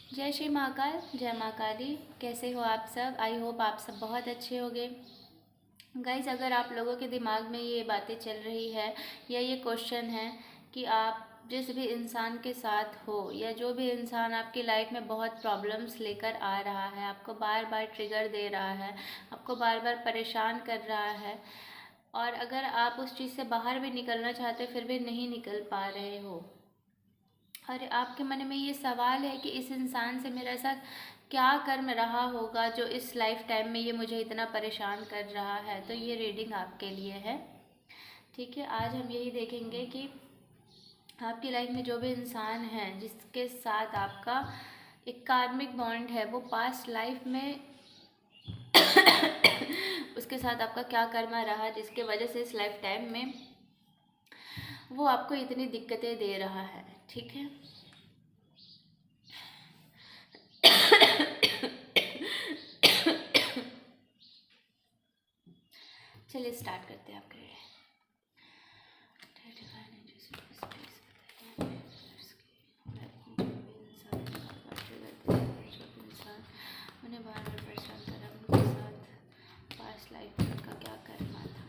जय श्री महाकाल, जय माँ काली। कैसे हो आप सब? आई होप आप सब बहुत अच्छे होंगे। गाइज, अगर आप लोगों के दिमाग में ये बातें चल रही है या ये क्वेश्चन है कि आप जिस भी इंसान के साथ हो या जो भी इंसान आपकी लाइफ में बहुत प्रॉब्लम्स लेकर आ रहा है, आपको बार बार ट्रिगर दे रहा है, आपको बार बार परेशान कर रहा है, और अगर आप उस चीज़ से बाहर भी निकलना चाहते फिर भी नहीं निकल पा रहे हो, और आपके मन में ये सवाल है कि इस इंसान से मेरा ऐसा क्या कर्म रहा होगा जो इस लाइफ टाइम में ये मुझे इतना परेशान कर रहा है, तो ये रीडिंग आपके लिए है। ठीक है, आज हम यही देखेंगे कि आपकी लाइफ में जो भी इंसान है जिसके साथ आपका एक कार्मिक बॉन्ड है, वो पास्ट लाइफ में उसके साथ आपका क्या कर्मा रहा जिसके वजह से इस लाइफ टाइम में वो आपको इतनी दिक्कतें दे रहा है। ठीक है, चलिए स्टार्ट करते हैं आपके लिए। उन्हें बार बार परेशान करा, उनके साथ पास्ट लाइफ में उनका क्या करना था,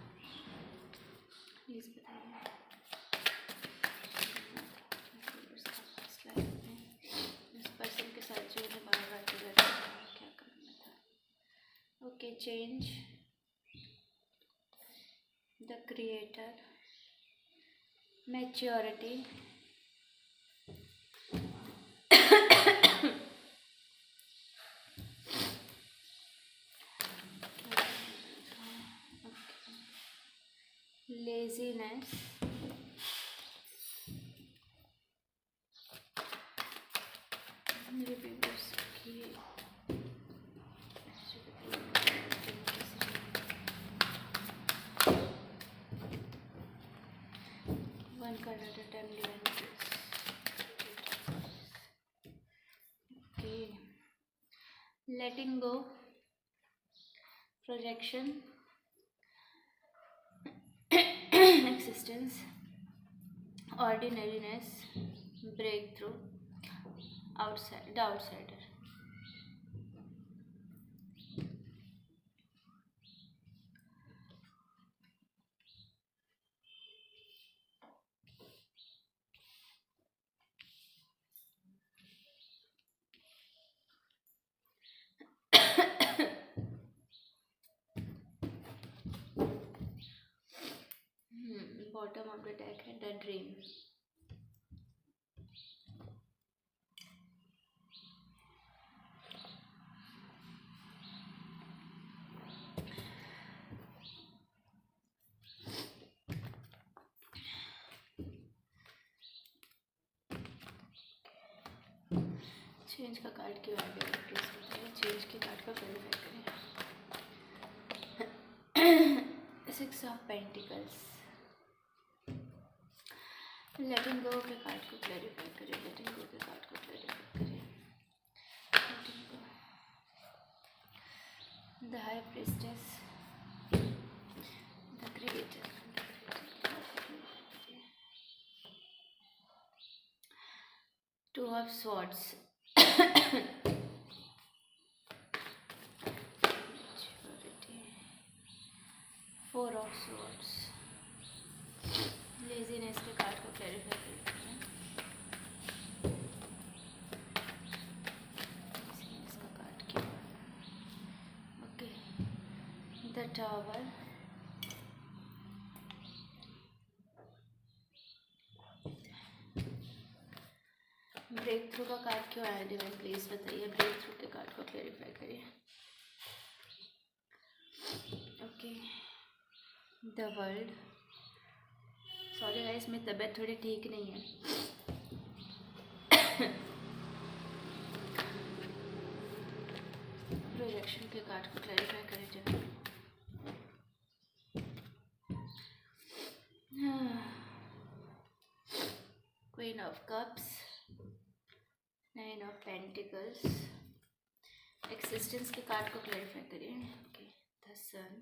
प्लीज़ बताइए। पास्ट लाइफ में इस पर्सन के साथ जो उन्हें बार बार ट्रिगर कर रहा है, क्या करना था। Okay, change the creator, maturity, laziness, reviewers की one card at a time, divine bliss. Okay, letting go, projection, existence, ordinariness, breakthrough, outside the outsider. Bottom of the deck है द ड्रीम। चेंज का card क्यों आ गया, please बताइए। Change के card का clarify करें। Six of pentacles, लेटिंग गो के card को क्लैरिफाई करें। लेटिंग गो के कार्ड को क्लैरिफाई करें। Letting go, the high priestess, the creator, two of swords, four of swords, laziness के कार्ड को क्लैरिफाई करते हैं। लेजीनेस का कार्ड क्या है? Okay, the tower, breakthrough का कार्ड क्यों आया डिवाइन, प्लीज बताइए। ब्रेक थ्रू के कार्ड को क्लैरिफाई करिए। Okay, the world. Sorry guys, मेरी तबीयत थोड़ी ठीक नहीं है। प्रोजेक्शन के कार्ड को क्लैरिफाई करें divine. Queen of cups, nine of pentacles, existence के कार्ड को क्लैरिफाई करिए। ओके, द सन,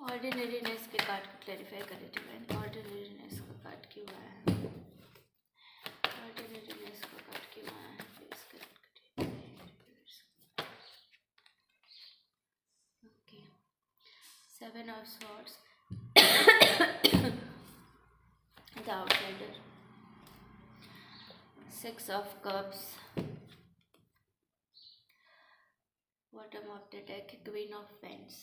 ऑर्डिनरीनेस के कार्ड को क्लैरिफाई करें डिवाइन। ऑर्डिनरीनेस का कार्ड क्यों आया है? ऑर्डिनरीनेस का कार्ड क्यों आया है? 7 of Swords, the Outsider, 6 of Cups, bottom of the deck, Queen of Wands.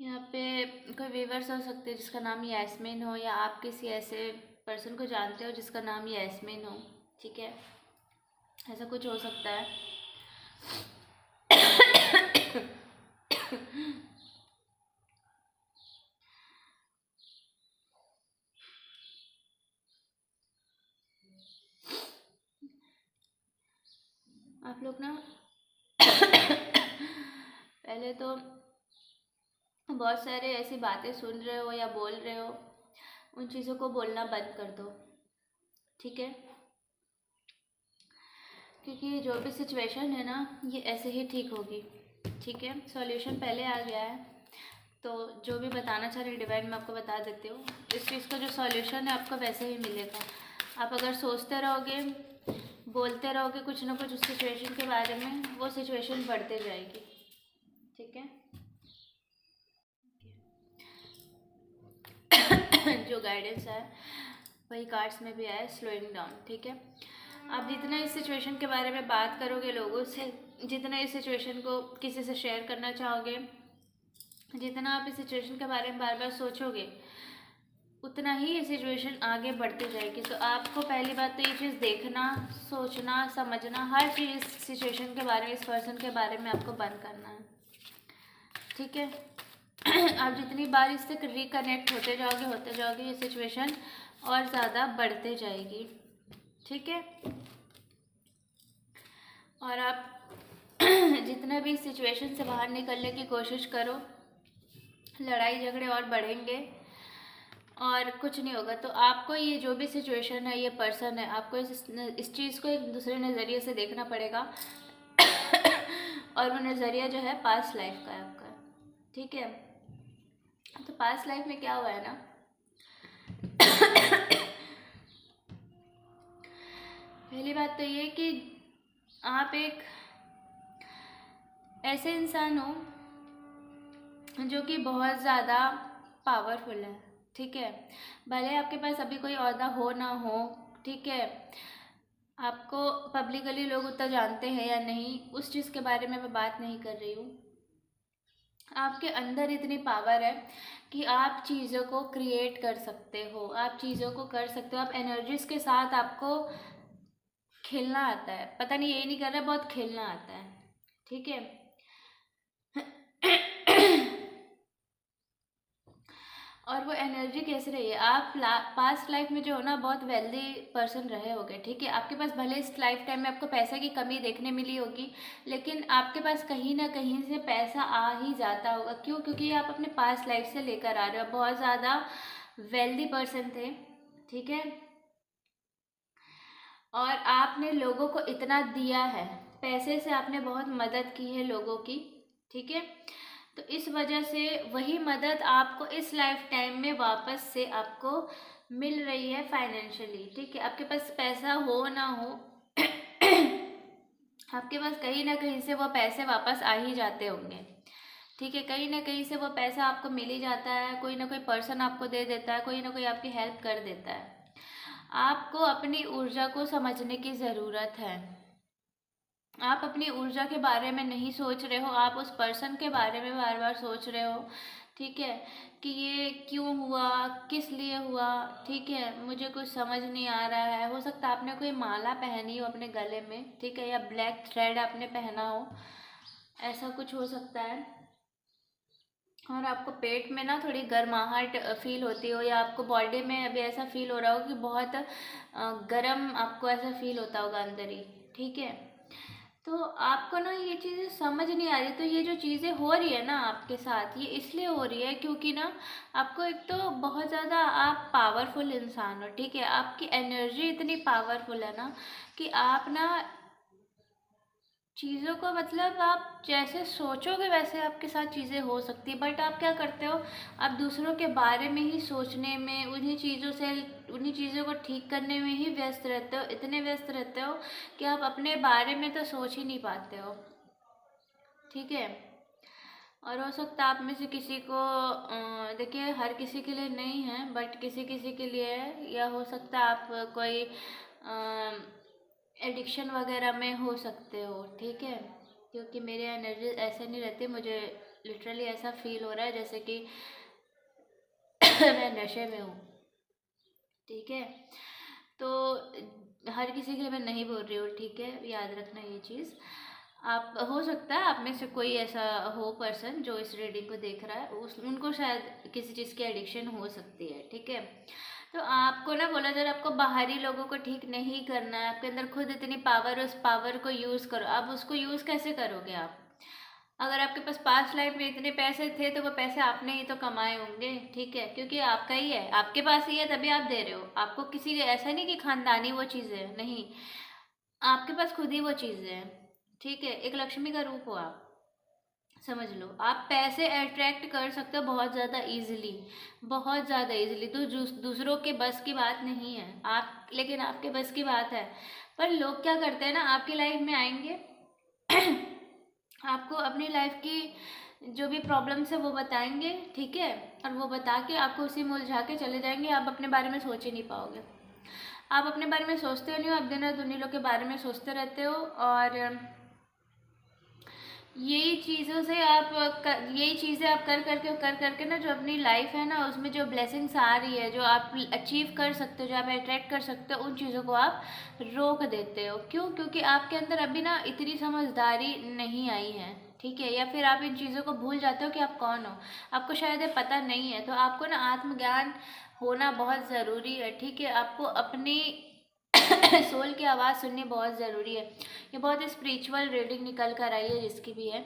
यहाँ पे कोई व्यूवर्स हो सकते हैं जिसका नाम यास्मीन हो, या आप किसी ऐसे पर्सन को जानते हो जिसका नाम यास्मीन हो, ठीक है, ऐसा कुछ हो सकता है। आप लोग ना पहले तो बहुत सारे ऐसी बातें सुन रहे हो या बोल रहे हो, उन चीज़ों को बोलना बंद कर दो, ठीक है, क्योंकि जो भी सिचुएशन है ना ये ऐसे ही ठीक होगी, ठीक है। सॉल्यूशन पहले आ गया है, तो जो भी बताना चाह रही डिवाइन मैं आपको बता देती हूँ। इस चीज़ का जो सॉल्यूशन है आपको वैसे ही मिलेगा। आप अगर सोचते रहोगे, बोलते रहोगे कुछ ना कुछ उस सिचुएशन के बारे में, वो सिचुएशन बढ़ते जाएगी, ठीक है। जो गाइडेंस है वही कार्ड्स में भी आया, स्लोइंग डाउन, ठीक है। आप जितना इस सिचुएशन के बारे में बात करोगे लोगों से, जितना इस सिचुएशन को किसी से शेयर करना चाहोगे, जितना आप इस सिचुएशन के बारे में बार बार सोचोगे, उतना ही ये सिचुएशन आगे बढ़ती जाएगी। तो आपको पहली बात तो ये चीज़ देखना, सोचना, समझना, हर चीज़ इस सिचुएशन के बारे में, इस पर्सन के बारे में आपको बंद करना है, ठीक है। आप जितनी बार इससे रिकनेक्ट होते जाओगे ये सिचुएशन और ज़्यादा बढ़ते जाएगी, ठीक है। और आप जितना भी इस सिचुएशन से बाहर निकलने की कोशिश करो, लड़ाई झगड़े और बढ़ेंगे और कुछ नहीं होगा। तो आपको ये जो भी सिचुएशन है, ये पर्सन है, आपको इस चीज़ को एक दूसरे नज़रिए से देखना पड़ेगा। और वो नज़रिया जो है पास्ट लाइफ का है आपका, ठीक है। तो पास्ट लाइफ में क्या हुआ है ना, पहली बात तो ये कि आप एक ऐसे इंसान हो जो कि बहुत ज़्यादा पावरफुल है, ठीक है। भले आपके पास अभी कोई ओहदा हो ना हो, ठीक है, आपको पब्लिकली लोग उतना जानते हैं या नहीं, उस चीज़ के बारे में मैं बात नहीं कर रही हूँ। आपके अंदर इतनी पावर है कि आप चीज़ों को क्रिएट कर सकते हो, आप चीज़ों को कर सकते हो, आप एनर्जीज के साथ आपको खेलना आता है। पता नहीं, ये नहीं कर रहा, बहुत खेलना आता है, ठीक है। और वो एनर्जी कैसे रही है, आप पास्ट लाइफ में जो हो ना बहुत वेल्दी पर्सन रहे होगे, ठीक है। आपके पास भले इस लाइफ टाइम में आपको पैसे की कमी देखने मिली होगी, लेकिन आपके पास कहीं ना कहीं से पैसा आ ही जाता होगा। क्यों? क्योंकि आप अपने पास्ट लाइफ से लेकर आ रहे हो, बहुत ज़्यादा वेल्दी पर्सन थे, ठीक है। और आपने लोगों को इतना दिया है, पैसे से आपने बहुत मदद की है लोगों की, ठीक है। तो इस वजह से वही मदद आपको इस लाइफ टाइम में वापस से आपको मिल रही है फाइनेंशियली, ठीक है। आपके पास पैसा हो ना हो, आपके पास कहीं ना कहीं से वो पैसे वापस आ ही जाते होंगे, ठीक है, कहीं ना कहीं से वो पैसा आपको मिल ही जाता है, कोई ना कोई पर्सन आपको दे देता है, कोई ना कोई आपकी हेल्प कर देता है। आपको अपनी ऊर्जा को समझने की ज़रूरत है। आप अपनी ऊर्जा के बारे में नहीं सोच रहे हो, आप उस पर्सन के बारे में बार बार सोच रहे हो। ठीक है, कि ये क्यों हुआ, किस लिए हुआ। ठीक है, मुझे कुछ समझ नहीं आ रहा है। हो सकता है आपने कोई माला पहनी हो अपने गले में, ठीक है, या ब्लैक थ्रेड आपने पहना हो, ऐसा कुछ हो सकता है। और आपको पेट में ना थोड़ी गर्माहट फील होती हो, या आपको बॉडी में अभी ऐसा फील हो रहा हो कि बहुत गर्म आपको ऐसा फील होता होगा अंदर ही। ठीक है, तो आपको ना ये चीज़ें समझ नहीं आ रही। तो ये जो चीज़ें हो रही है ना आपके साथ, ये इसलिए हो रही है क्योंकि ना आपको एक तो बहुत ज़्यादा आप पावरफुल इंसान हो। ठीक है, आपकी एनर्जी इतनी पावरफुल है ना कि आप ना चीज़ों को, मतलब आप जैसे सोचोगे वैसे आपके साथ चीज़ें हो सकती है। बट आप क्या करते हो, आप दूसरों के बारे में ही सोचने में, उन्हीं चीज़ों से, उन्हीं चीज़ों को ठीक करने में ही व्यस्त रहते हो, इतने व्यस्त रहते हो कि आप अपने बारे में तो सोच ही नहीं पाते हो। ठीक है, और हो सकता है आप में से किसी को देखिए, हर किसी के लिए नहीं है, बट किसी किसी के लिए है। या हो सकता है आप कोई एडिक्शन वगैरह में हो सकते हो। ठीक है, क्योंकि मेरे एनर्जी ऐसे नहीं रहती, मुझे लिटरली ऐसा फील हो रहा है जैसे कि मैं नशे में हूँ। ठीक है, तो हर किसी के लिए मैं नहीं बोल रही हूँ। ठीक है, याद रखना ये चीज़। आप, हो सकता है आप में से कोई ऐसा हो पर्सन जो इस रीडिंग को देख रहा है, उस उनको शायद किसी चीज़ की एडिक्शन हो सकती है। ठीक है, तो आपको ना बोला जा रहा है आपको बाहरी लोगों को ठीक नहीं करना है, आपके अंदर खुद इतनी पावर, उस पावर को यूज़ करो। अब उसको यूज़ कैसे करोगे आप? अगर आपके पास पास्ट लाइफ में इतने पैसे थे तो वो पैसे आपने ही तो कमाए होंगे। ठीक है, क्योंकि आपका ही है, आपके पास ही है, तभी आप दे रहे हो। आपको किसी, ऐसा नहीं कि खानदानी वो चीज़ें नहीं, आपके पास खुद ही वो चीज़ें हैं। ठीक है, एक लक्ष्मी का रूप हो आप, समझ लो। आप पैसे अट्रैक्ट कर सकते हो बहुत ज़्यादा इजीली, बहुत ज़्यादा इजीली। तो दूसरों के बस की बात नहीं है आप, लेकिन आपके बस की बात है। पर लोग क्या करते हैं ना, आपकी लाइफ में आएंगे आपको अपनी लाइफ की जो भी प्रॉब्लम्स है वो बताएंगे। ठीक है, और वो बता के आपको उसी में उलझा के चले जाएंगे। आप अपने बारे में सोच ही नहीं पाओगे। आप अपने बारे में सोचते हो नहीं हो, आप दिन रात उन्हीं लोग के बारे में सोचते रहते हो। और यही चीज़ों से आप यही चीज़ें आप कर करके ना, जो अपनी लाइफ है ना उसमें जो ब्लेसिंग्स आ रही है, जो आप अचीव कर सकते हो, जो आप अट्रैक्ट कर सकते हो, उन चीज़ों को आप रोक देते हो। क्यों? क्योंकि आपके अंदर अभी ना इतनी समझदारी नहीं आई है। ठीक है, या फिर आप इन चीज़ों को भूल जाते हो कि आप कौन हो। आपको शायद ये पता नहीं है। तो आपको ना आत्मज्ञान होना बहुत ज़रूरी है। ठीक है, आपको अपनी सोल की आवाज़ सुननी बहुत ज़रूरी है। ये बहुत स्पिरिचुअल रीडिंग निकल कर आई है जिसकी भी है।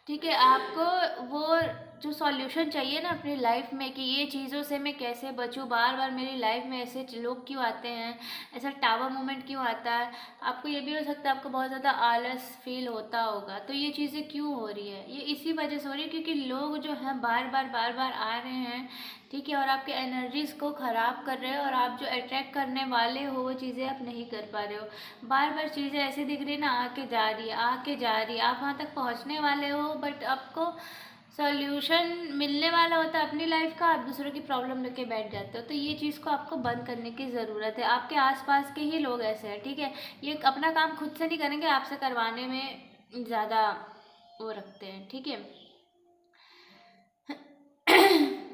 ठीक है, आपको वो जो सॉल्यूशन चाहिए ना अपनी लाइफ में, कि ये चीज़ों से मैं कैसे बचूं, बार बार मेरी लाइफ में ऐसे लोग क्यों आते हैं, ऐसा टावर मोमेंट क्यों आता है। आपको ये भी हो सकता है आपको बहुत ज़्यादा आलस फील होता होगा। तो ये चीज़ें क्यों हो रही है, ये इसी वजह से हो रही है क्योंकि लोग जो हैं बार बार आ रहे हैं। ठीक है, और आपके एनर्जीज को ख़राब कर रहे हो, और आप जो अट्रैक्ट करने वाले हो वो चीज़ें आप नहीं कर पा रहे हो। बार बार चीज़ें ऐसी दिख रही ना, आके जा रही है, आके जा रही है। आप वहाँ तक पहुँचने वाले हो, बट आपको सॉल्यूशन मिलने वाला होता है अपनी लाइफ का, आप दूसरों की प्रॉब्लम लेके बैठ जाते हो। तो ये चीज़ को आपको बंद करने की ज़रूरत है। आपके आसपास के ही लोग ऐसे हैं। ठीक है, ये अपना काम खुद से नहीं करेंगे, आपसे करवाने में ज़्यादा वो रखते हैं। ठीक है,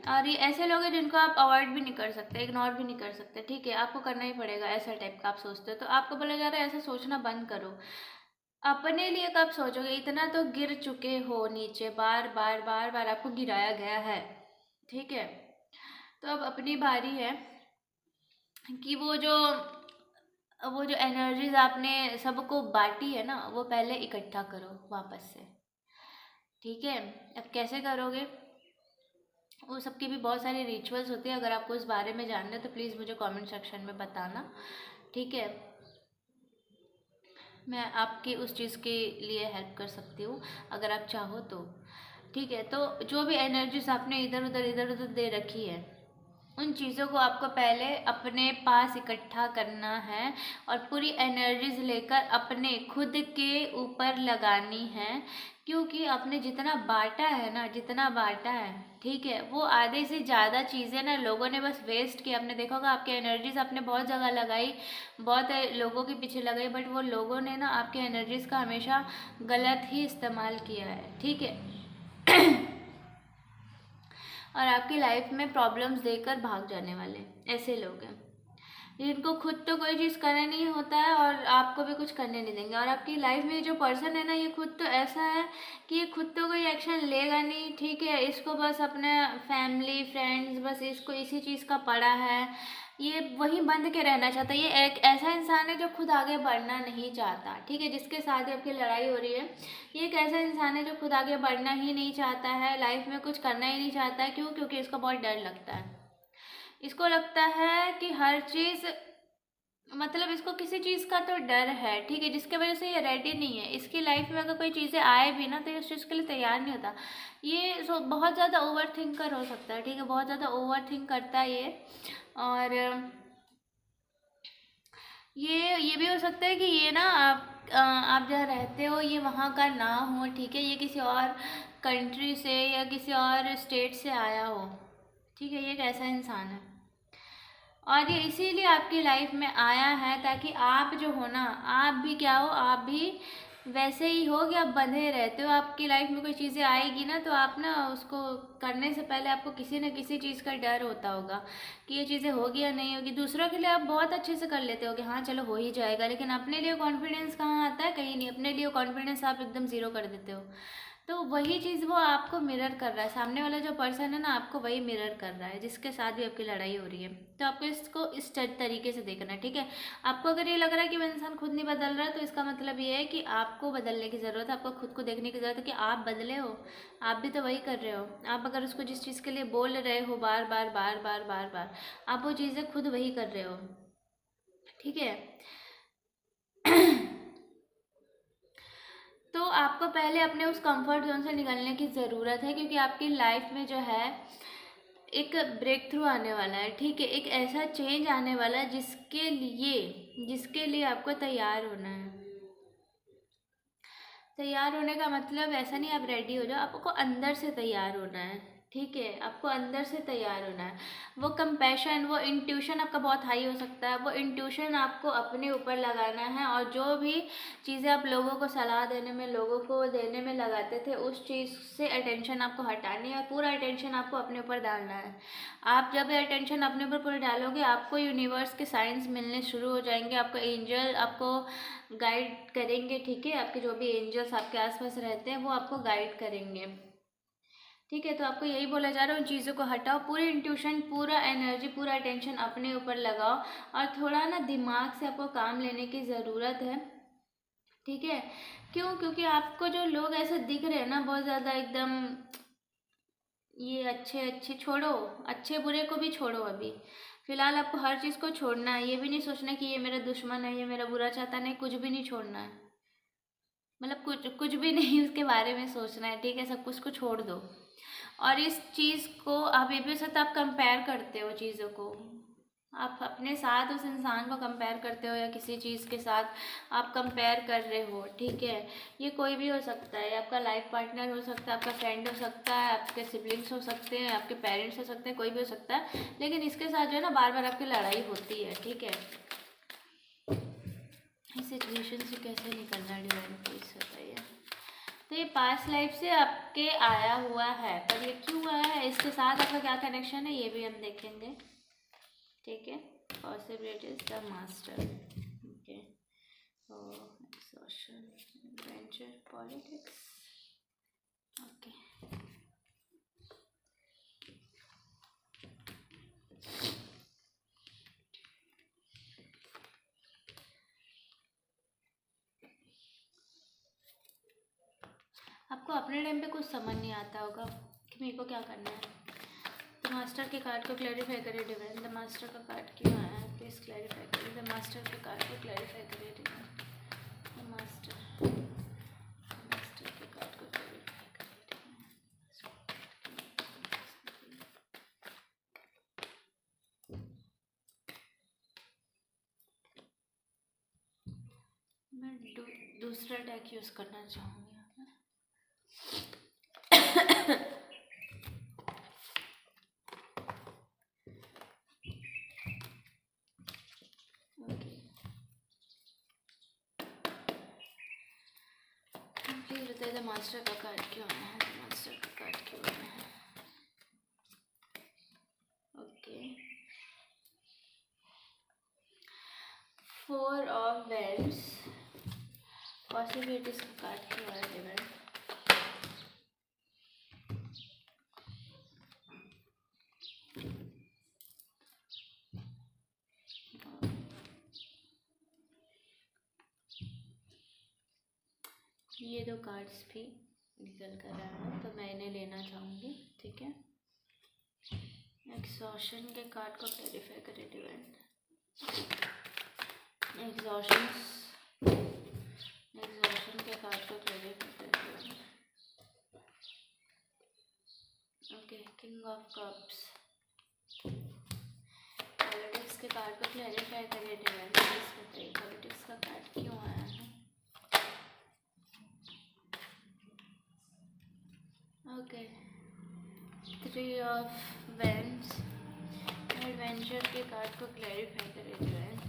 और ये ऐसे लोग हैं जिनको आप अवॉइड भी नहीं कर सकते, इग्नोर भी नहीं कर सकते। ठीक है, आपको करना ही पड़ेगा। ऐसा टाइप का आप सोचते हो तो आपको बोला जा रहा है ऐसा सोचना बंद करो। अपने लिए कब सोचोगे? इतना तो गिर चुके हो नीचे, बार बार आपको गिराया गया है। ठीक है, तो अब अपनी बारी है कि वो जो एनर्जीज आपने सबको बांटी है ना, वो पहले इकट्ठा करो वापस से। ठीक है, अब कैसे करोगे? वो सबकी भी बहुत सारी रिचुअल्स होती है। अगर आपको इस बारे में जानना है तो प्लीज़ मुझे कमेंट सेक्शन में बताना। ठीक है, मैं आपकी उस चीज़ के लिए हेल्प कर सकती हूँ अगर आप चाहो तो। ठीक है, तो जो भी एनर्जीज आपने इधर उधर दे रखी है, उन चीज़ों को आपको पहले अपने पास इकट्ठा करना है और पूरी एनर्जीज लेकर अपने खुद के ऊपर लगानी है। क्योंकि आपने जितना बांटा है ना, जितना बांटा है, ठीक है, वो आधे से ज़्यादा चीज़ें ना लोगों ने बस वेस्ट की। आपने देखा होगा आपकी एनर्जीज आपने बहुत जगह लगाई, बहुत लोगों के पीछे लगाई, बट वो लोगों ने ना आपके एनर्जीज का हमेशा गलत ही इस्तेमाल किया है, ठीक है। और आपकी लाइफ में प्रॉब्लम्स देकर भाग जाने वाले ऐसे लोग हैं जिनको खुद तो कोई चीज़ करना नहीं होता है और आपको भी कुछ करने नहीं देंगे। और आपकी लाइफ में जो पर्सन है ना, ये खुद तो ऐसा है कि ये खुद तो कोई एक्शन लेगा नहीं, ठीक है, इसको बस अपने फैमिली फ्रेंड्स बस इसको इसी चीज़ का पड़ा है, ये वहीं बंद के रहना चाहता है। ये एक ऐसा इंसान है जो खुद आगे बढ़ना नहीं चाहता, ठीक है, जिसके साथ आपकी लड़ाई हो रही है, ये एक ऐसा इंसान है जो खुद आगे बढ़ना ही नहीं चाहता है, लाइफ में कुछ करना ही नहीं चाहता है। क्यों? क्योंकि इसको बहुत डर लगता है। इसको लगता है कि हर चीज़, मतलब इसको किसी चीज़ का तो डर है, ठीक है, जिसके वजह से ये रेडी नहीं है। इसकी लाइफ में अगर कोई चीज़ें आए भी ना तो ये उस चीज़ के लिए तैयार नहीं होता। ये बहुत ज़्यादा ओवर थिंकर हो सकता है, ठीक है, बहुत ज़्यादा ओवर थिंक करता है ये। और ये भी हो सकता है कि ये ना आप जहाँ रहते हो ये वहाँ का ना हो, ठीक है, ये किसी और कंट्री से या किसी और स्टेट से आया हो, ठीक है, ये एक ऐसा इंसान है। और ये इसीलिए आपकी लाइफ में आया है ताकि आप जो हो ना, आप भी क्या हो, आप भी वैसे ही हो कि आप बंधे रहते हो। आपकी लाइफ में कोई चीज़ें आएगी ना तो आप ना उसको करने से पहले आपको किसी न किसी चीज़ का डर होता होगा कि ये चीज़ें होगी या नहीं होगी। दूसरों के लिए आप बहुत अच्छे से कर लेते हो कि हाँ चलो हो ही जाएगा, लेकिन अपने लिए कॉन्फिडेंस कहाँ आता है? कहीं नहीं। अपने लिए कॉन्फिडेंस आप एकदम ज़ीरो कर देते हो। तो वही चीज़ वो आपको मिरर कर रहा है, सामने वाला जो पर्सन है ना आपको वही मिरर कर रहा है जिसके साथ भी आपकी लड़ाई हो रही है। तो आपको इसको इस तरीके से देखना है, ठीक है। आपको अगर ये लग रहा है कि वो इंसान खुद नहीं बदल रहा है तो इसका मतलब ये है कि आपको बदलने की ज़रूरत है। आपको खुद को देखने की ज़रूरत है कि आप बदले हो, आप भी तो वही कर रहे हो। आप अगर उसको जिस चीज़ के लिए बोल रहे हो बार बार बार बार बार बार, आप वो चीज़ें खुद वही कर रहे हो, ठीक है। तो आपको पहले अपने उस कंफर्ट जोन से निकलने की ज़रूरत है, क्योंकि आपकी लाइफ में जो है एक ब्रेक थ्रू आने वाला है, ठीक है, एक ऐसा चेंज आने वाला है जिसके लिए आपको तैयार होना है। तैयार होने का मतलब ऐसा नहीं आप रेडी हो जाओ, आपको अंदर से तैयार होना है, ठीक है, आपको अंदर से तैयार होना है। वो कंपैशन, वो इंट्यूशन आपका बहुत हाई हो सकता है, वो इंट्यूशन आपको अपने ऊपर लगाना है। और जो भी चीज़ें आप लोगों को सलाह देने में, लोगों को देने में लगाते थे, उस चीज़ से अटेंशन आपको हटानी है और पूरा अटेंशन आपको अपने ऊपर डालना है। आप जब अटेंशन अपने ऊपर पूरा डालोगे, आपको यूनिवर्स के साइंस मिलने शुरू हो जाएंगे, आपको एंजल आपको गाइड करेंगे, ठीक है, आपके जो भी एंजल्स आपके आसपास रहते हैं वो आपको गाइड करेंगे, ठीक है। तो आपको यही बोला जा रहा है, उन चीज़ों को हटाओ, पूरी इंट्यूशन, पूरा एनर्जी, पूरा अटेंशन अपने ऊपर लगाओ और थोड़ा ना दिमाग से आपको काम लेने की ज़रूरत है, ठीक है। क्यों? क्योंकि आपको जो लोग ऐसे दिख रहे हैं ना बहुत ज़्यादा एकदम, ये अच्छे अच्छे छोड़ो, अच्छे बुरे को भी छोड़ो। अभी फिलहाल आपको हर चीज़ को छोड़ना है। ये भी नहीं सोचना कि ये मेरा दुश्मन है, ये मेरा बुरा चाहता नहीं, कुछ भी नहीं छोड़ना है, मतलब कुछ कुछ भी नहीं उसके बारे में सोचना है, ठीक है, सब कुछ को छोड़ दो। और इस चीज़ को आप ये भी हो सकता है आप कंपेयर करते हो चीज़ों को, आप अपने साथ उस इंसान को कंपेयर करते हो या किसी चीज़ के साथ आप कंपेयर कर रहे हो, ठीक है। ये कोई भी हो सकता है, आपका लाइफ पार्टनर हो सकता है, आपका फ्रेंड हो सकता है, आपके सिबलिंग्स हो सकते हैं, आपके पेरेंट्स हो सकते हैं, कोई भी हो सकता है। लेकिन इसके साथ जो है ना बार बार आपकी लड़ाई होती है, ठीक है। इस सिचुएशन से कैसे निकलना, डिवाइन प्लीज बताइए। तो ये पास्ट लाइफ से आपके आया हुआ है, पर ये क्यों आया है, इसके साथ आपका क्या कनेक्शन है, ये भी हम देखेंगे, ठीक है। Possibilities the master, okay, exhaustion, adventure, politics, okay. आपको अपने टाइम पे कुछ समझ नहीं आता होगा कि मेरे को क्या करना है। द मास्टर के कार्ड को क्लैरिफाई करिए डिवाइन। द मास्टर का कार्ड क्यों आया है, प्लीज़ क्लैरिफाई करिए। द मास्टर के कार्ड को क्लैरिफाई करिए डिवाइन। द मास्टर के कार्ड को क्लैरिफाई करिए डिवाइन। दूसरा टैग यूज़ करना चाहूँगी। प्लीज बताइए मास्टर का कार्ड क्यों आया है, मास्टर का कार्ड क्यों आया है। ओके, 4 ऑफ वेंड्स, पॉसिबिलिटीज का कार्ड क्यों आया डिवाइन। ये 2 कार्ड्स भी निकल कर आए हैं तो मैं इन्हें लेना चाहूँगी, ठीक है। एग्जॉशन के कार्ड को क्लैरिफाई करें डिवाइन। एग्जॉशन के कार्ड को क्लैरिफाई करें divine. Okay, king of cups, politics के कार्ड को क्लैरिफाई करें डिवाइन। प्लीज बताइए पॉलिटिक्स का कार्ड क्यों आया है। ओके, 3 ऑफ वेंड्स, एडवेंचर के कार्ड को क्लैरिफाई करें डिवाइन।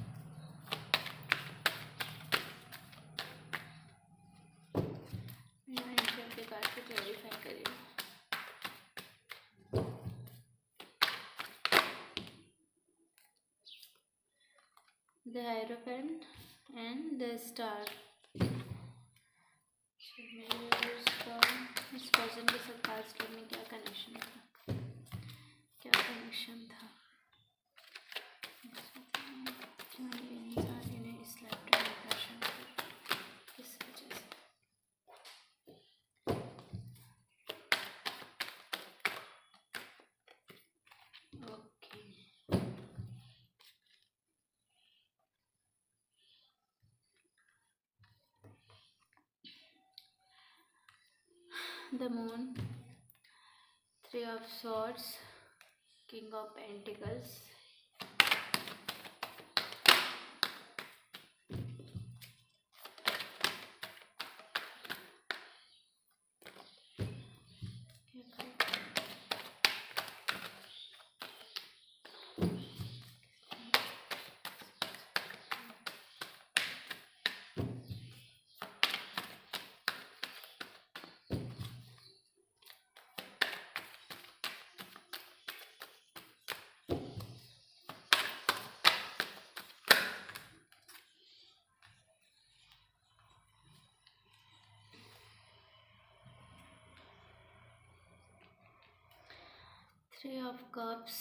एडवेंचर के कार्ड को क्लैरिफाई करें। The Hierophant and the Star। इस पर्सन के साथ पास्ट लाइफ में क्या कनेक्शन था, क्या कनेक्शन था, क्यों ये इंसान इन्हें इस लाइफ में आकर्षण करता, किस वजह से। Okay, the moon, 3 of swords, king of pentacles. Three of Cups,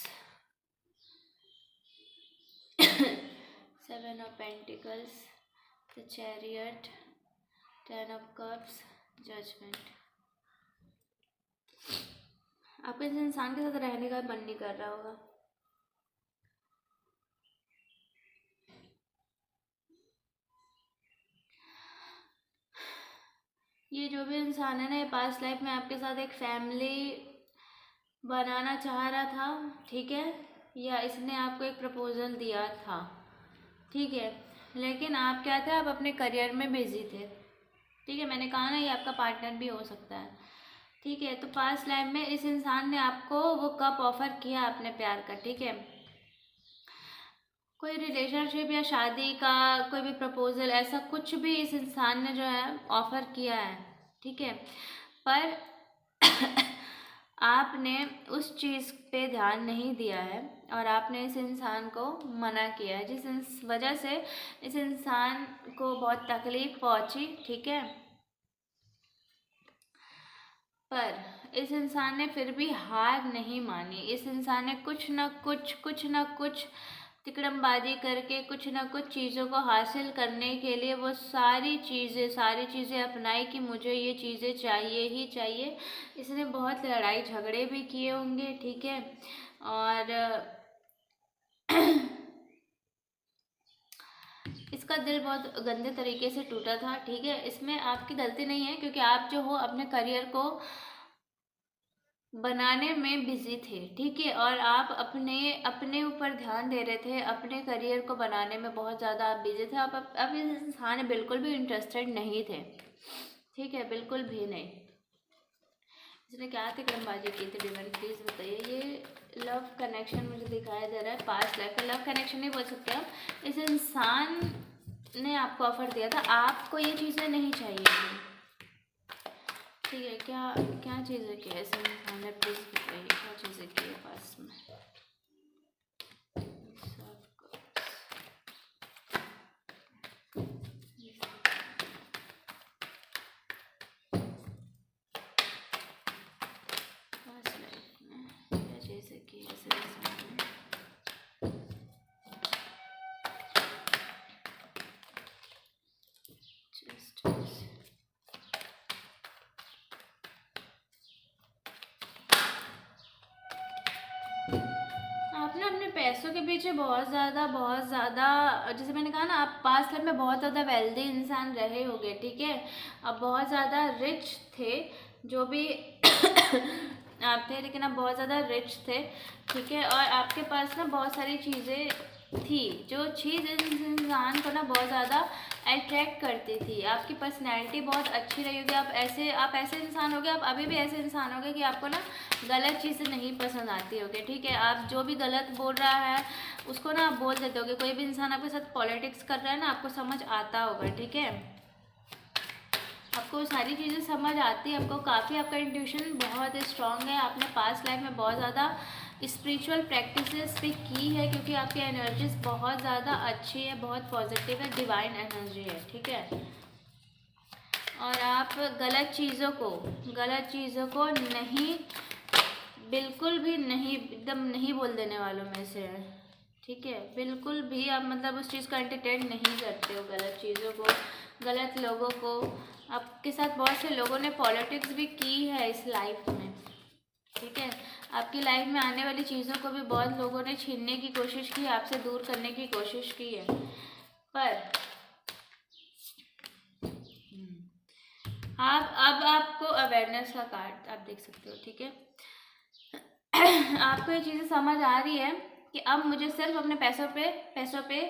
7 of Pentacles, the Chariot, 10 of Cups, Judgment। आपको इस इंसान के साथ रहने का मन नहीं कर रहा होगा। ये जो भी इंसान है ना, ये पास्ट लाइफ में आपके साथ एक फैमिली बनाना चाह रहा था, ठीक है, या इसने आपको एक प्रपोजल दिया था, ठीक है, लेकिन आप क्या थे, आप अपने करियर में बिजी थे, ठीक है। मैंने कहा ना ये आपका पार्टनर भी हो सकता है, ठीक है। तो पास्ट लाइफ में इस इंसान ने आपको वो कप ऑफर किया अपने प्यार का, ठीक है। कोई रिलेशनशिप या शादी का कोई भी प्रपोजल, ऐसा कुछ भी इस इंसान ने जो है ऑफर किया है, ठीक है, पर आपने उस चीज़ पे ध्यान नहीं दिया है और आपने इस इंसान को मना किया है, जिस वजह से इस इंसान को बहुत तकलीफ पहुंची, ठीक है। पर इस इंसान ने फिर भी हार नहीं मानी। इस इंसान ने कुछ न कुछ तिकड़मबाजी करके कुछ न कुछ चीज़ों को हासिल करने के लिए वो सारी चीज़ें अपनाई कि मुझे ये चीज़ें चाहिए ही चाहिए। इसने बहुत लड़ाई झगड़े भी किए होंगे, ठीक है, और इसका दिल बहुत गंदे तरीके से टूटा था, ठीक है। इसमें आपकी गलती नहीं है, क्योंकि आप जो हो अपने करियर को बनाने में बिजी थे, ठीक है, और आप अपने अपने ऊपर ध्यान दे रहे थे, अपने करियर को बनाने में बहुत ज़्यादा आप बिजी थे। आप इस इंसान में बिल्कुल भी इंटरेस्टेड नहीं थे, ठीक है, बिल्कुल भी नहीं। इसने क्या तिकड़मबाजी की थी डिवाइन, प्लीज़ बताइए। ये लव कनेक्शन मुझे दिखाया जा रहा है, पास्ट लाइफ का लव कनेक्शन नहीं बोल सकते आप। इस इंसान ने आपको ऑफर दिया था, आपको ये चीज़ें नहीं चाहिए थी, ठीक है। क्या क्या चीज़ें की ऐसे इंसान ने, प्लीज़ बताइए क्या चीज़ें की है पास्ट में। पास्ट लाइफ में क्या चीज़ें की ऐसे इंसान ने। Just आप ना अपने पैसों के पीछे बहुत ज़्यादा, जैसे मैंने कहा ना, आप पास्ट लाइफ में बहुत ज़्यादा वेल्दी इंसान रहे होगे, ठीक है। आप बहुत ज़्यादा रिच थे, जो भी आप थे, लेकिन आप बहुत ज़्यादा रिच थे, ठीक है। और आपके पास ना बहुत सारी चीज़ें थी, जो चीज़ इस इंसान को ना बहुत ज़्यादा अट्रैक्ट करती थी। आपकी पर्सनैलिटी बहुत अच्छी रही होगी, आप ऐसे इंसान हो गए, आप अभी भी ऐसे इंसान हो गए कि आपको ना गलत चीज़ें नहीं पसंद आती होगी, ठीक है। आप जो भी गलत बोल रहा है उसको ना आप बोल देते होगे। कोई भी इंसान आपके साथ पॉलिटिक्स कर रहा है ना, आपको समझ आता होगा, ठीक है। आपको सारी चीज़ें समझ आती है, आपको काफ़ी, आपका इंट्यूशन बहुत स्ट्रांग है। आपने पास्ट लाइफ में बहुत ज़्यादा स्पिरिचुअल प्रैक्टिसेस भी की है, क्योंकि आपकी एनर्जीज बहुत ज़्यादा अच्छी है, बहुत पॉजिटिव है, डिवाइन एनर्जी है, ठीक है। और आप गलत चीज़ों को नहीं, बिल्कुल भी नहीं, एकदम नहीं बोल देने वालों में से है, ठीक है। बिल्कुल भी आप मतलब उस चीज़ को एंटरटेन नहीं करते हो, गलत चीज़ों को, गलत लोगों को। आपके साथ बहुत से लोगों ने पॉलिटिक्स भी की है इस लाइफ में, ठीक है। आपकी लाइफ में आने वाली चीज़ों को भी बहुत लोगों ने छीनने की कोशिश की, आपसे दूर करने की कोशिश की है, पर आप अब आपको अवेयरनेस का कार्ड आप देख सकते हो, ठीक है। आपको ये चीज़ें समझ आ रही है कि अब मुझे सिर्फ अपने पैसों पे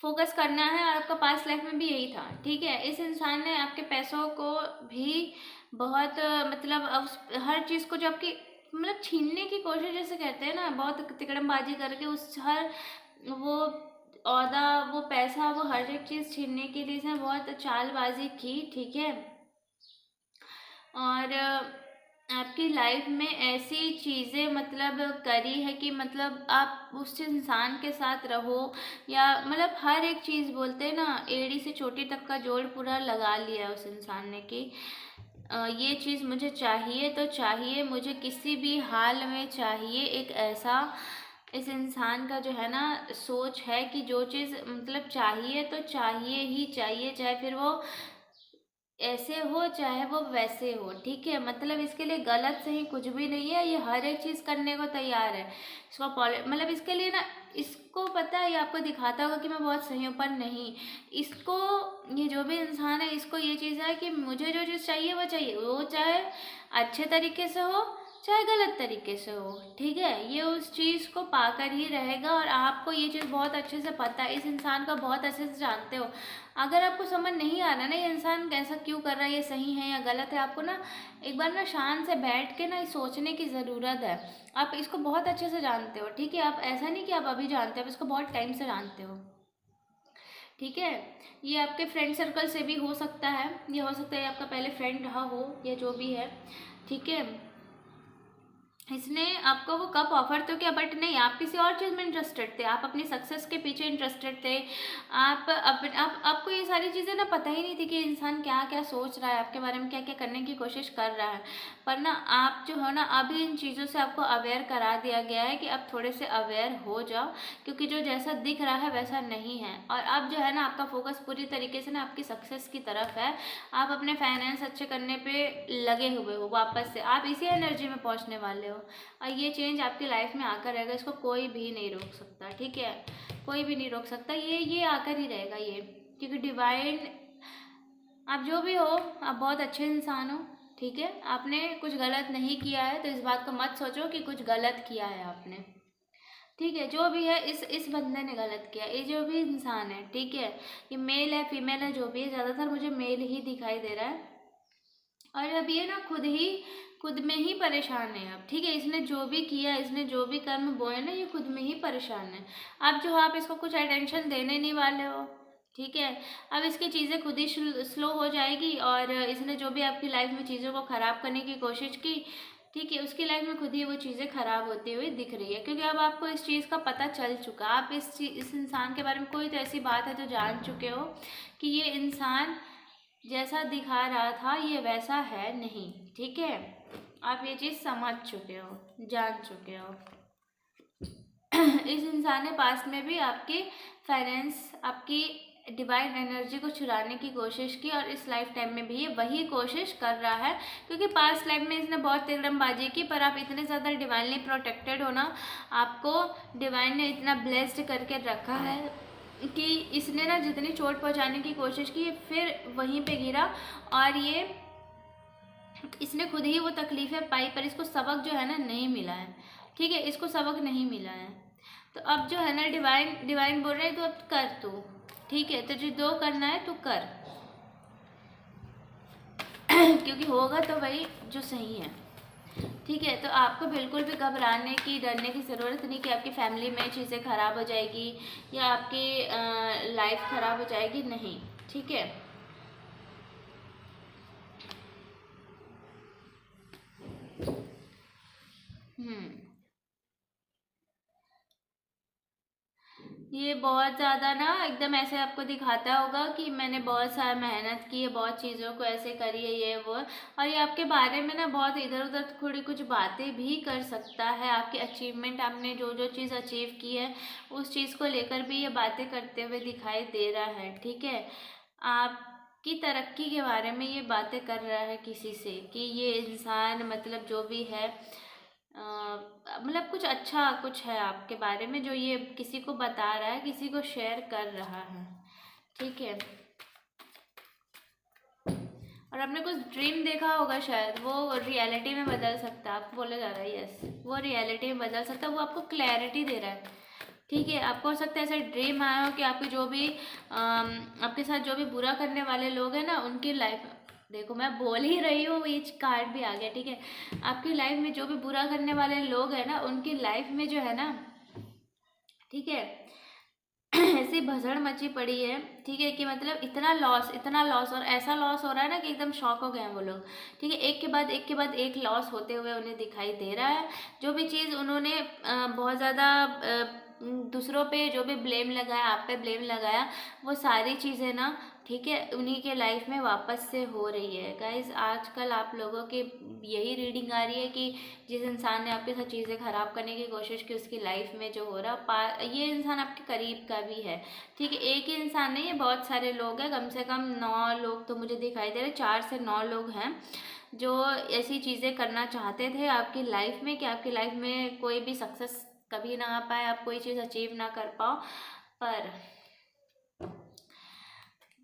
फोकस करना है, और आपका पास्ट लाइफ में भी यही था, ठीक है। इस इंसान ने आपके पैसों को भी बहुत मतलब हर चीज़ को जो आपकी मतलब छीनने की कोशिश, जैसे कहते हैं ना, बहुत तिकड़मबाजी करके उस हर वो औदा, वो पैसा, वो हर एक चीज़ छीनने के लिए इसने बहुत चालबाजी की, ठीक है। और आपकी लाइफ में ऐसी चीज़ें मतलब करी है कि मतलब आप उस इंसान के साथ रहो, या मतलब हर एक चीज़, बोलते हैं ना, एड़ी से चोटी तक का जोड़ पूरा लगा लिया है उस इंसान ने कि ये चीज़ मुझे चाहिए तो चाहिए, मुझे किसी भी हाल में चाहिए। एक ऐसा इस इंसान का जो है ना सोच है कि जो चीज़ मतलब चाहिए तो चाहिए ही चाहिए, चाहे फिर वो ऐसे हो चाहे वो वैसे हो, ठीक है। मतलब इसके लिए गलत सही कुछ भी नहीं है, ये हर एक चीज़ करने को तैयार है। इसको मतलब इसके लिए ना, इसको पता है, ये आपको दिखाता होगा कि मैं बहुत सही हूँ, पर नहीं। इसको, ये जो भी इंसान है, इसको ये चीज़ है कि मुझे जो चीज़ चाहिए वो चाहिए, वो चाहे अच्छे तरीके से हो चाहे गलत तरीके से हो, ठीक है। ये उस चीज़ को पाकर ही रहेगा, और आपको ये चीज़ बहुत अच्छे से पता है, इस इंसान का बहुत अच्छे से जानते हो। अगर आपको समझ नहीं आ रहा ना ये इंसान कैसा क्यों कर रहा है, ये सही है या गलत है, आपको ना एक बार ना शांत से बैठ के ना सोचने की ज़रूरत है। आप इसको बहुत अच्छे से जानते हो, ठीक है। आप ऐसा नहीं कि आप अभी जानते हो, आप इसको बहुत टाइम से जानते हो, ठीक है। ये आपके फ्रेंड सर्कल से भी हो सकता है, ये हो सकता है आपका पहले फ्रेंड रहा हो, या जो भी है, ठीक है। इसने आपको वो कप ऑफर तो किया, बट नहीं, आप किसी और चीज़ में इंटरेस्टेड थे, आप अपनी सक्सेस के पीछे इंटरेस्टेड थे। आपको ये सारी चीज़ें ना पता ही नहीं थी कि इंसान क्या क्या सोच रहा है आपके बारे में, क्या क्या करने की कोशिश कर रहा है। पर ना आप जो है ना, अभी इन चीज़ों से आपको अवेयर करा दिया गया है कि आप थोड़े से अवेयर हो जाओ, क्योंकि जो जैसा दिख रहा है वैसा नहीं है। और अब जो है ना, आपका फोकस पूरी तरीके से ना आपकी सक्सेस की तरफ है। आप अपने फाइनेंस अच्छे करने पे लगे हुए हो, वापस से आप इसी एनर्जी में पहुंचने वाले हो, और ये चेंज आपकी लाइफ में आकर रहेगा। इसको कोई भी नहीं रोक सकता, ठीक है। कोई भी नहीं रोक सकता, ये आकर ही रहेगा ये, क्योंकि डिवाइन, आप जो भी हो, आप बहुत अच्छे इंसान हो, ठीक है, आपने कुछ गलत नहीं किया है, तो इस बात को मत सोचो कि कुछ गलत किया है आपने। ठीक है, जो भी है इस बंदे ने गलत किया, ये जो भी इंसान है, ठीक है, ये मेल है फीमेल है जो भी है, ज़्यादातर मुझे मेल ही दिखाई दे रहा है। और अब ये ना खुद में ही परेशान है अब। ठीक है, इसने जो भी किया, इसने जो भी कर्म बोए ना, ये खुद में ही परेशान है। अब जो आप इसको कुछ अटेंशन देने नहीं वाले हो, ठीक है, अब इसकी चीज़ें खुद ही स्लो हो जाएगी। और इसने जो भी आपकी लाइफ में चीज़ों को ख़राब करने की कोशिश की, ठीक है, उसकी लाइफ में खुद ही वो चीज़ें ख़राब होती हुई दिख रही है, क्योंकि अब आपको इस चीज़ का पता चल चुका। आप इस इंसान के बारे में कोई तो ऐसी बात है जो जान चुके हो कि ये इंसान जैसा दिखा रहा था ये वैसा है नहीं। ठीक है, आप ये चीज़ समझ चुके हो, जान चुके हो। इस इंसान ने पास्ट में भी आपके फाइनेंस, आपकी डिवाइन एनर्जी को चुराने की कोशिश की, और इस लाइफ टाइम में भी ये वही कोशिश कर रहा है, क्योंकि पास्ट लाइफ में इसने बहुत तिकड़मबाजी की, पर आप इतने ज़्यादा डिवाइनली प्रोटेक्टेड हो ना, आपको डिवाइन ने इतना ब्लेस्ड करके रखा है कि इसने ना जितनी चोट पहुंचाने की कोशिश की, फिर वहीं पे गिरा, और ये इसने खुद ही वो तकलीफ़ें पाई, पर इसको सबक जो है ना नहीं मिला है। ठीक है, इसको सबक नहीं मिला है। तो अब जो है ना डिवाइन बोल रहे हैं तो अब कर तू, ठीक है, तो जो करना है तो कर क्योंकि होगा तो वही जो सही है। ठीक है, तो आपको बिल्कुल भी घबराने की, डरने की ज़रूरत नहीं कि आपकी फैमिली में चीज़ें ख़राब हो जाएगी या आपकी लाइफ ख़राब हो जाएगी, नहीं। ठीक है, ये बहुत ज़्यादा ना एकदम ऐसे आपको दिखाता होगा कि मैंने बहुत सारा मेहनत की है, बहुत चीज़ों को ऐसे करी है, ये वो, और ये आपके बारे में ना बहुत इधर उधर थोड़ी कुछ बातें भी कर सकता है। आपकी अचीवमेंट, आपने जो जो चीज़ अचीव की है उस चीज़ को लेकर भी ये बातें करते हुए दिखाई दे रहा है। ठीक है, आपकी तरक्की के बारे में ये बातें कर रहा है किसी से, कि ये इंसान मतलब जो भी है मतलब कुछ अच्छा कुछ है आपके बारे में जो ये किसी को बता रहा है, किसी को शेयर कर रहा है। ठीक है, और आपने कुछ ड्रीम देखा होगा शायद, वो रियलिटी में बदल सकता है। आपको बोला जा रहा है यस, वो रियलिटी में बदल सकता है, वो आपको क्लैरिटी दे रहा है। ठीक है, आपको हो सकता है ऐसा ड्रीम आया हो कि आपके जो भी आपके साथ जो भी बुरा करने वाले लोग हैं ना, उनकी लाइफ, देखो मैं बोल ही रही हूँ, ये कार्ड भी आ गया। ठीक है, आपकी लाइफ में जो भी बुरा करने वाले लोग हैं ना, उनकी लाइफ में जो है ना, ठीक है, ऐसी भसड़ मची पड़ी है। ठीक है, कि मतलब इतना लॉस, और ऐसा लॉस हो रहा है ना कि एकदम शॉक हो गए हैं वो लोग। ठीक है, एक के बाद एक लॉस होते हुए उन्हें दिखाई दे रहा है। जो भी चीज़ उन्होंने बहुत ज़्यादा दूसरों पे जो भी ब्लेम लगाया, आप पे ब्लेम लगाया, वो सारी चीज़ें ना, ठीक है, उन्हीं के लाइफ में वापस से हो रही है। गाइज, आजकल आप लोगों की यही रीडिंग आ रही है कि जिस इंसान ने आपके साथ चीज़ें ख़राब करने की कोशिश की, उसकी लाइफ में जो हो रहा, ये इंसान आपके करीब का भी है। ठीक है, एक ही इंसान नहीं है, बहुत सारे लोग हैं, कम से कम 9 लोग तो मुझे दिखाई दे रहे, 4 से 9 लोग हैं जो ऐसी चीज़ें करना चाहते थे आपकी लाइफ में, कि आपकी लाइफ में कोई भी सक्सेस कभी ना आ पाए, आप कोई चीज़ अचीव ना कर पाओ, पर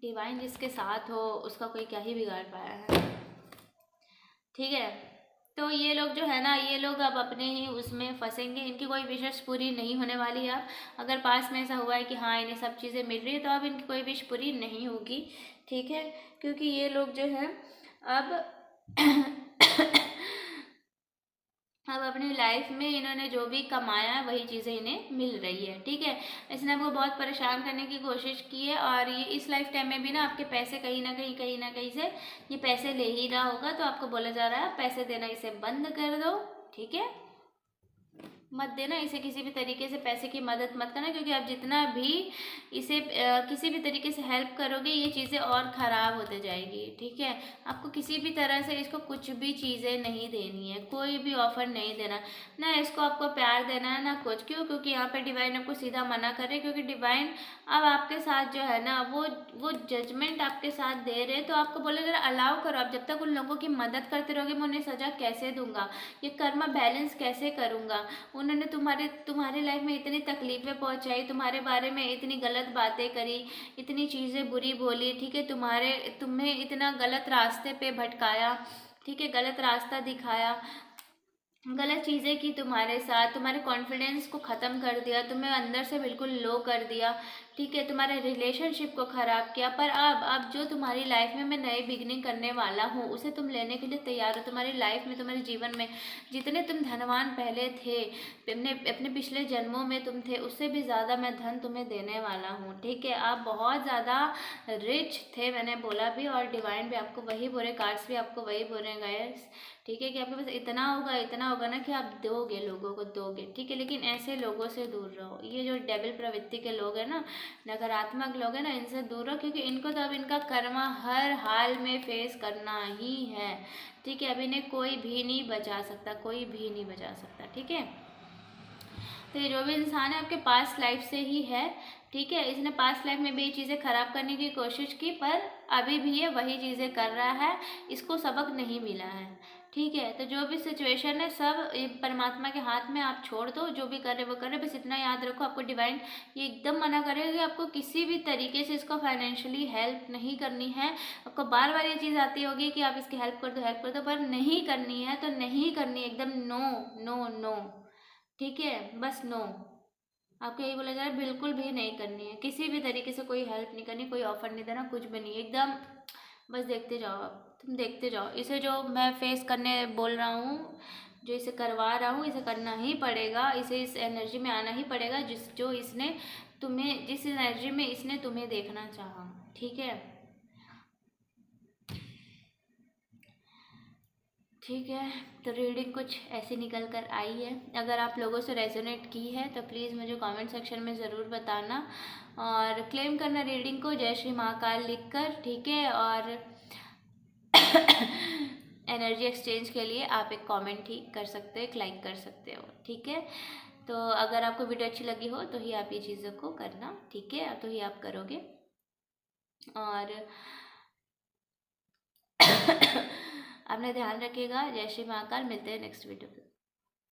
डिवाइन जिसके साथ हो उसका कोई क्या ही बिगाड़ पाया है। ठीक है, तो ये लोग जो है ना, ये लोग अब अपने ही उसमें फंसेंगे, इनकी कोई विशेष पूरी नहीं होने वाली है। अब अगर पास में ऐसा हुआ है कि हाँ इन्हें सब चीज़ें मिल रही है, तो अब इनकी कोई विश पूरी नहीं होगी। ठीक है, क्योंकि ये लोग जो है अब अब अपनी लाइफ में इन्होंने जो भी कमाया है वही चीज़ें इन्हें मिल रही है। ठीक है, इसने आपको बहुत परेशान करने की कोशिश की है, और ये इस लाइफ टाइम में भी ना आपके पैसे कहीं ना कहीं से ये पैसे ले ही रहा होगा। तो आपको बोला जा रहा है पैसे देना इसे बंद कर दो। ठीक है, मत देना इसे, किसी भी तरीके से पैसे की मदद मत करना, क्योंकि आप जितना भी इसे किसी भी तरीके से हेल्प करोगे, ये चीज़ें और ख़राब होते जाएगी। ठीक है, आपको किसी भी तरह से इसको कुछ भी चीज़ें नहीं देनी है, कोई भी ऑफ़र नहीं देना, ना इसको आपको प्यार देना है ना कुछ। क्यों? क्योंकि यहाँ पे डिवाइन आपको सीधा मना कर रहे, क्योंकि डिवाइन अब आपके साथ जो है ना वो जजमेंट आपके साथ दे रहे। तो आपको बोले जरा अलाउ करो, आप जब तक उन लोगों की मदद करते रहोगे मैं उन्हें सज़ा कैसे दूंगा, ये कर्मा बैलेंस कैसे करूँगा। उन्होंने तुम्हारी लाइफ में इतनी तकलीफ़ें पहुंचाई, तुम्हारे बारे में इतनी गलत बातें करी, इतनी चीज़ें बुरी बोली। ठीक है, तुम्हें इतना गलत रास्ते पे भटकाया। ठीक है, गलत रास्ता दिखाया, गलत चीज़ें की तुम्हारे साथ, तुम्हारे कॉन्फिडेंस को ख़त्म कर दिया, तुम्हें अंदर से बिल्कुल लो कर दिया, ठीक है, तुम्हारे रिलेशनशिप को ख़राब किया। पर अब जो तुम्हारी लाइफ में मैं नई बिगनिंग करने वाला हूँ उसे तुम लेने के लिए तैयार हो। तुम्हारी लाइफ में, तुम्हारे जीवन में जितने तुम धनवान पहले थे, अपने अपने पिछले जन्मों में तुम थे, उससे भी ज़्यादा मैं धन तुम्हें देने वाला हूँ। ठीक है, आप बहुत ज़्यादा रिच थे, मैंने बोला भी, और डिवाइन भी आपको वही बोले, कार्ड्स भी आपको वही बोले गए। ठीक है, कि आपके पास इतना होगा ना कि आप दोगे, लोगों को दोगे। ठीक है, लेकिन ऐसे लोगों से दूर रहो। ये जो डेविल प्रवृत्ति के लोग हैं ना, नकारात्मक लोग हैं ना, इनसे दूर रहो, क्योंकि इनको तो अब इनका कर्मा हर हाल में फेस करना ही है। ठीक है, अब इन्हें कोई भी नहीं बचा सकता, कोई भी नहीं बचा सकता। ठीक है, तो ये जो भी इंसान है आपके पास्ट लाइफ से ही है। ठीक है, इसने पास्ट लाइफ में भी ये चीज़ें खराब करने की कोशिश की, पर अभी भी ये वही चीज़ें कर रहा है, इसको सबक नहीं मिला है। ठीक है, तो जो भी सिचुएशन है सब ये परमात्मा के हाथ में, आप छोड़ दो, जो भी कर रहे वो कर रहे। बस इतना याद रखो, आपको डिवाइन ये एकदम मना करेगा कि आपको किसी भी तरीके से इसको फाइनेंशियली हेल्प नहीं करनी है। आपको बार बार ये चीज़ आती होगी कि आप इसकी हेल्प कर दो, पर नहीं करनी है तो नहीं करनी है, एकदम नो नो नो। ठीक है, बस नो, आपको यही बोला जा रहा है, बिल्कुल भी नहीं करनी है, किसी भी तरीके से कोई हेल्प नहीं करनी, कोई ऑफर नहीं देना, कुछ भी नहीं, एकदम बस देखते जाओ। आप तुम देखते जाओ, इसे जो मैं फेस करने बोल रहा हूँ, जो इसे करवा रहा हूँ, इसे करना ही पड़ेगा, इसे इस एनर्जी में आना ही पड़ेगा जो इसने तुम्हें, जिस एनर्जी में इसने तुम्हें देखना चाहा। ठीक है, ठीक है, तो रीडिंग कुछ ऐसी निकल कर आई है। अगर आप लोगों से रेजोनेट की है तो प्लीज़ मुझे कमेंट सेक्शन में ज़रूर बताना, और क्लेम करना रीडिंग को जय श्री महाकाल लिखकर। ठीक है, और एनर्जी एक्सचेंज के लिए आप एक कमेंट ही कर सकते हो, एक लाइक कर सकते हो। ठीक है, तो अगर आपको वीडियो अच्छी लगी हो तो ही आप ये चीज़ों को करना। ठीक है, तो ही आप करोगे। और अपना ध्यान रखिएगा। जय श्री महाकाल, मिलते हैं नेक्स्ट वीडियो पे।